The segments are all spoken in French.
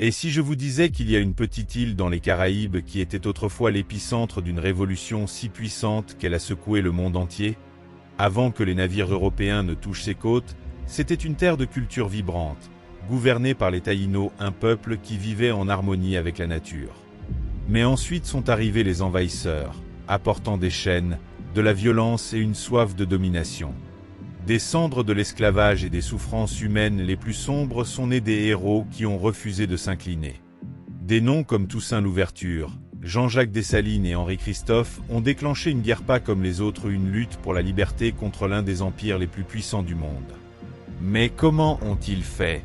Et si je vous disais qu'il y a une petite île dans les Caraïbes qui était autrefois l'épicentre d'une révolution si puissante qu'elle a secoué le monde entier? Avant que les navires européens ne touchent ses côtes, c'était une terre de culture vibrante, gouvernée par les Taïnos, un peuple qui vivait en harmonie avec la nature. Mais ensuite sont arrivés les envahisseurs, apportant des chaînes, de la violence et une soif de domination. Des cendres de l'esclavage et des souffrances humaines les plus sombres sont nés des héros qui ont refusé de s'incliner. Des noms comme Toussaint Louverture, Jean-Jacques Dessalines et Henri Christophe ont déclenché une guerre pas comme les autres, une lutte pour la liberté contre l'un des empires les plus puissants du monde. Mais comment ont-ils fait?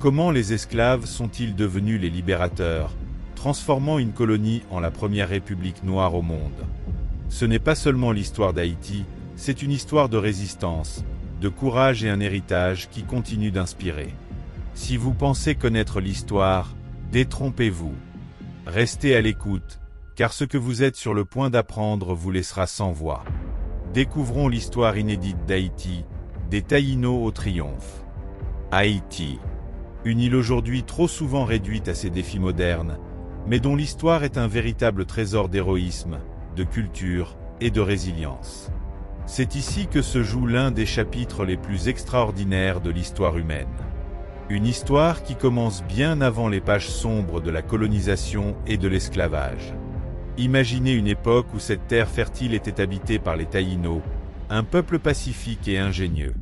Comment les esclaves sont-ils devenus les libérateurs, transformant une colonie en la première république noire au monde? Ce n'est pas seulement l'histoire d'Haïti, c'est une histoire de résistance, de courage et un héritage qui continue d'inspirer. Si vous pensez connaître l'histoire, détrompez-vous. Restez à l'écoute, car ce que vous êtes sur le point d'apprendre vous laissera sans voix. Découvrons l'histoire inédite d'Haïti, des Taïnos au triomphe. Haïti. Une île aujourd'hui trop souvent réduite à ses défis modernes, mais dont l'histoire est un véritable trésor d'héroïsme, de culture et de résilience. C'est ici que se joue l'un des chapitres les plus extraordinaires de l'histoire humaine. Une histoire qui commence bien avant les pages sombres de la colonisation et de l'esclavage. Imaginez une époque où cette terre fertile était habitée par les Taïnos, un peuple pacifique et ingénieux.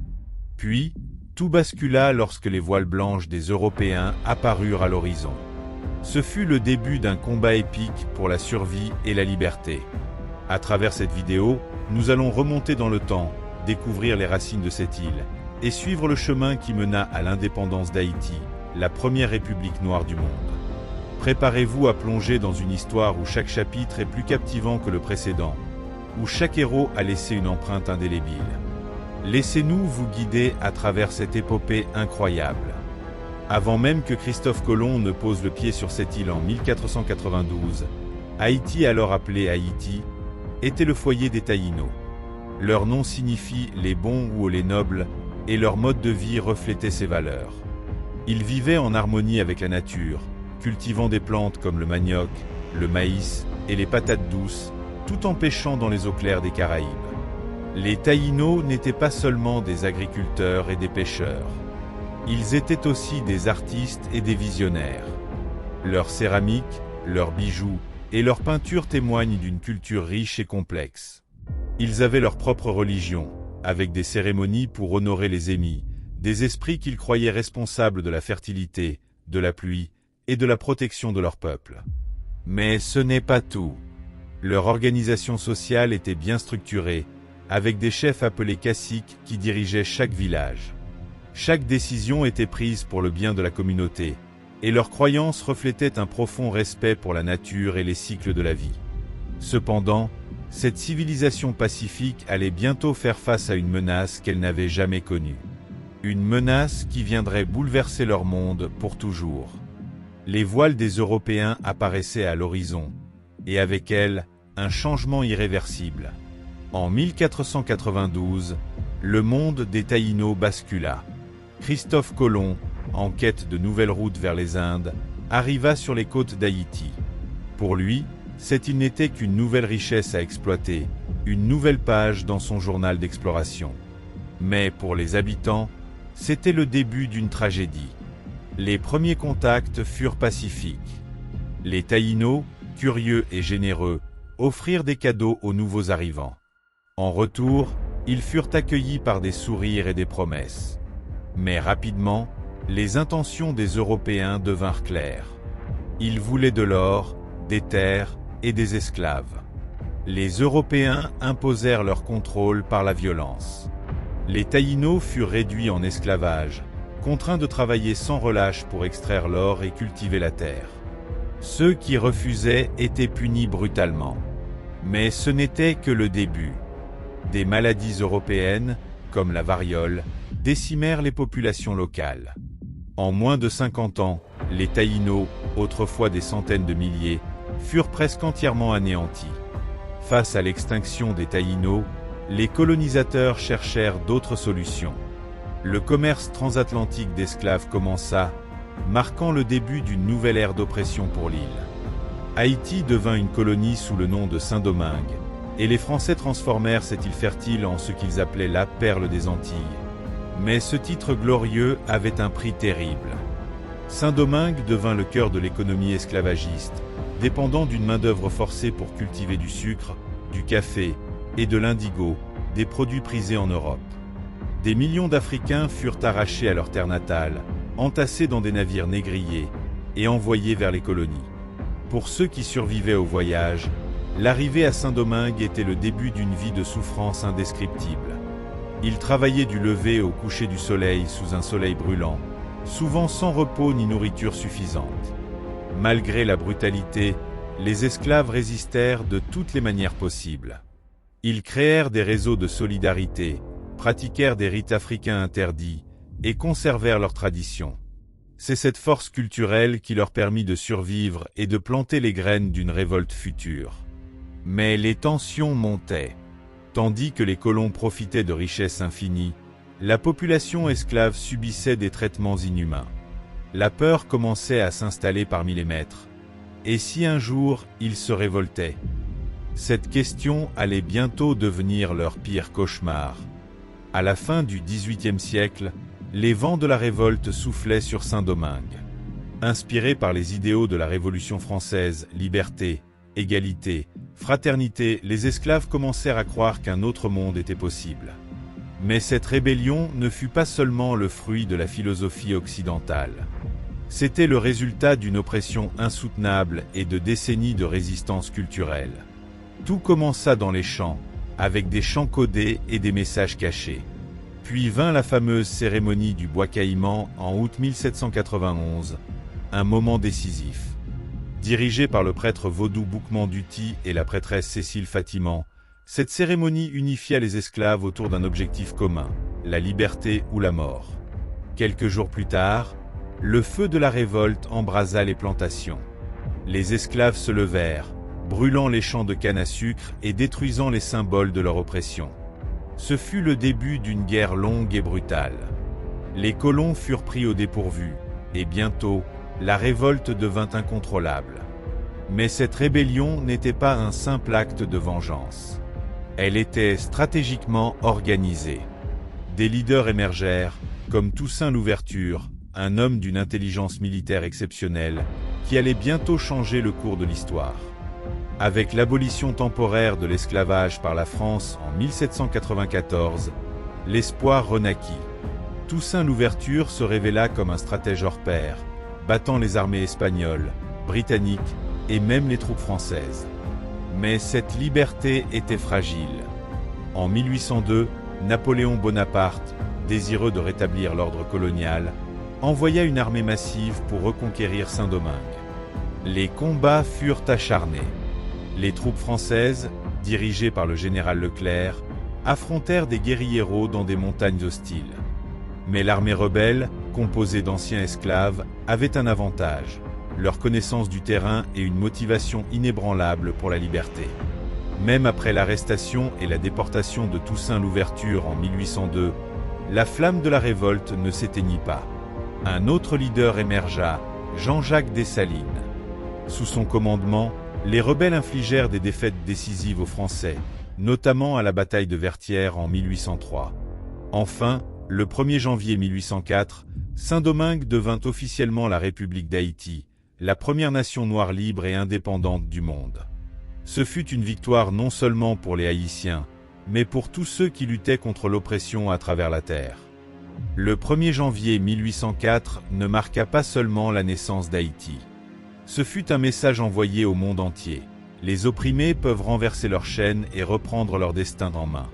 Puis, tout bascula lorsque les voiles blanches des Européens apparurent à l'horizon. Ce fut le début d'un combat épique pour la survie et la liberté. À travers cette vidéo, nous allons remonter dans le temps, découvrir les racines de cette île, et suivre le chemin qui mena à l'indépendance d'Haïti, la première république noire du monde. Préparez-vous à plonger dans une histoire où chaque chapitre est plus captivant que le précédent, où chaque héros a laissé une empreinte indélébile. Laissez-nous vous guider à travers cette épopée incroyable. Avant même que Christophe Colomb ne pose le pied sur cette île en 1492, Haïti, alors appelée Haïti, était le foyer des Taïnos. Leur nom signifie les bons ou les nobles, et leur mode de vie reflétait ces valeurs. Ils vivaient en harmonie avec la nature, cultivant des plantes comme le manioc, le maïs et les patates douces, tout en pêchant dans les eaux claires des Caraïbes. Les Taïnos n'étaient pas seulement des agriculteurs et des pêcheurs. Ils étaient aussi des artistes et des visionnaires. Leur céramique, leurs bijoux et leurs peintures témoignent d'une culture riche et complexe. Ils avaient leur propre religion, avec des cérémonies pour honorer les ennemis, des esprits qu'ils croyaient responsables de la fertilité, de la pluie et de la protection de leur peuple. Mais ce n'est pas tout. Leur organisation sociale était bien structurée, avec des chefs appelés caciques qui dirigeaient chaque village. Chaque décision était prise pour le bien de la communauté, et leurs croyances reflétaient un profond respect pour la nature et les cycles de la vie. Cependant, cette civilisation pacifique allait bientôt faire face à une menace qu'elle n'avait jamais connue. Une menace qui viendrait bouleverser leur monde pour toujours. Les voiles des Européens apparaissaient à l'horizon, et avec elles, un changement irréversible. En 1492, le monde des Taïnos bascula. Christophe Colomb, en quête de nouvelles routes vers les Indes, arriva sur les côtes d'Haïti. Pour lui, cette île n'était qu'une nouvelle richesse à exploiter, une nouvelle page dans son journal d'exploration. Mais pour les habitants, c'était le début d'une tragédie. Les premiers contacts furent pacifiques. Les Taïnos, curieux et généreux, offrirent des cadeaux aux nouveaux arrivants. En retour, ils furent accueillis par des sourires et des promesses. Mais rapidement, les intentions des Européens devinrent claires. Ils voulaient de l'or, des terres et des esclaves. Les Européens imposèrent leur contrôle par la violence. Les Taïnos furent réduits en esclavage, contraints de travailler sans relâche pour extraire l'or et cultiver la terre. Ceux qui refusaient étaient punis brutalement. Mais ce n'était que le début. Des maladies européennes, comme la variole, décimèrent les populations locales. En moins de 50 ans, les Taïnos, autrefois des centaines de milliers, furent presque entièrement anéantis. Face à l'extinction des Taïnos, les colonisateurs cherchèrent d'autres solutions. Le commerce transatlantique d'esclaves commença, marquant le début d'une nouvelle ère d'oppression pour l'île. Haïti devint une colonie sous le nom de Saint-Domingue, et les Français transformèrent cette île fertile en ce qu'ils appelaient la perle des Antilles. Mais ce titre glorieux avait un prix terrible. Saint-Domingue devint le cœur de l'économie esclavagiste, dépendant d'une main-d'œuvre forcée pour cultiver du sucre, du café et de l'indigo, des produits prisés en Europe. Des millions d'Africains furent arrachés à leur terre natale, entassés dans des navires négriers et envoyés vers les colonies. Pour ceux qui survivaient au voyage, l'arrivée à Saint-Domingue était le début d'une vie de souffrance indescriptible. Ils travaillaient du lever au coucher du soleil sous un soleil brûlant, souvent sans repos ni nourriture suffisante. Malgré la brutalité, les esclaves résistèrent de toutes les manières possibles. Ils créèrent des réseaux de solidarité, pratiquèrent des rites africains interdits et conservèrent leurs traditions. C'est cette force culturelle qui leur permit de survivre et de planter les graines d'une révolte future. Mais les tensions montaient. Tandis que les colons profitaient de richesses infinies, la population esclave subissait des traitements inhumains. La peur commençait à s'installer parmi les maîtres. Et si un jour ils se révoltaient? Cette question allait bientôt devenir leur pire cauchemar. À la fin du XVIIIe siècle, les vents de la révolte soufflaient sur Saint-Domingue. Inspirés par les idéaux de la Révolution française, liberté, égalité, fraternité, les esclaves commencèrent à croire qu'un autre monde était possible. Mais cette rébellion ne fut pas seulement le fruit de la philosophie occidentale. C'était le résultat d'une oppression insoutenable et de décennies de résistance culturelle. Tout commença dans les champs, avec des chants codés et des messages cachés. Puis vint la fameuse cérémonie du bois caïman en août 1791, un moment décisif. Dirigée par le prêtre vaudou Boukman Duty et la prêtresse Cécile Fatiman, cette cérémonie unifia les esclaves autour d'un objectif commun, la liberté ou la mort. Quelques jours plus tard, le feu de la révolte embrasa les plantations. Les esclaves se levèrent, brûlant les champs de canne à sucre et détruisant les symboles de leur oppression. Ce fut le début d'une guerre longue et brutale. Les colons furent pris au dépourvu, et bientôt, la révolte devint incontrôlable. Mais cette rébellion n'était pas un simple acte de vengeance. Elle était stratégiquement organisée. Des leaders émergèrent, comme Toussaint Louverture, un homme d'une intelligence militaire exceptionnelle, qui allait bientôt changer le cours de l'histoire. Avec l'abolition temporaire de l'esclavage par la France en 1794, l'espoir renaquit. Toussaint Louverture se révéla comme un stratège hors pair, battant les armées espagnoles, britanniques et même les troupes françaises. Mais cette liberté était fragile. En 1802, Napoléon Bonaparte, désireux de rétablir l'ordre colonial, envoya une armée massive pour reconquérir Saint-Domingue. Les combats furent acharnés. Les troupes françaises, dirigées par le général Leclerc, affrontèrent des guérilleros dans des montagnes hostiles. Mais l'armée rebelle, composée d'anciens esclaves, avait un avantage, leur connaissance du terrain et une motivation inébranlable pour la liberté. Même après l'arrestation et la déportation de Toussaint Louverture en 1802, la flamme de la révolte ne s'éteignit pas. Un autre leader émergea, Jean-Jacques Dessalines. Sous son commandement, les rebelles infligèrent des défaites décisives aux Français, notamment à la bataille de Vertières en 1803. Enfin, le 1er janvier 1804, Saint-Domingue devint officiellement la République d'Haïti, la première nation noire libre et indépendante du monde. Ce fut une victoire non seulement pour les Haïtiens, mais pour tous ceux qui luttaient contre l'oppression à travers la terre. Le 1er janvier 1804 ne marqua pas seulement la naissance d'Haïti. Ce fut un message envoyé au monde entier. Les opprimés peuvent renverser leurs chaînes et reprendre leur destin en main.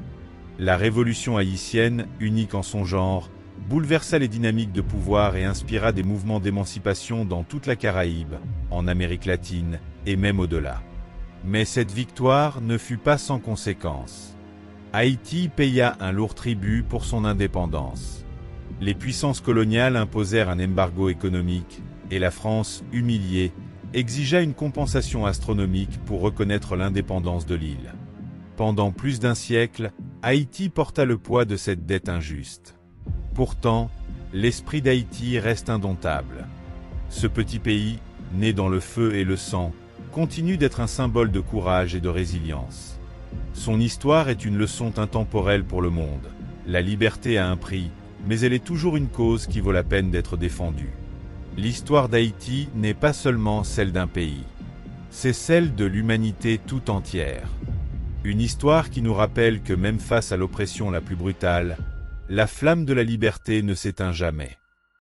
La révolution haïtienne, unique en son genre, bouleversa les dynamiques de pouvoir et inspira des mouvements d'émancipation dans toute la Caraïbe, en Amérique latine et même au-delà. Mais cette victoire ne fut pas sans conséquences. Haïti paya un lourd tribut pour son indépendance. Les puissances coloniales imposèrent un embargo économique, et la France, humiliée, exigea une compensation astronomique pour reconnaître l'indépendance de l'île. Pendant plus d'un siècle, Haïti porta le poids de cette dette injuste. Pourtant, l'esprit d'Haïti reste indomptable. Ce petit pays, né dans le feu et le sang, continue d'être un symbole de courage et de résilience. Son histoire est une leçon intemporelle pour le monde. La liberté a un prix, mais elle est toujours une cause qui vaut la peine d'être défendue. L'histoire d'Haïti n'est pas seulement celle d'un pays. C'est celle de l'humanité tout entière. Une histoire qui nous rappelle que même face à l'oppression la plus brutale, la flamme de la liberté ne s'éteint jamais.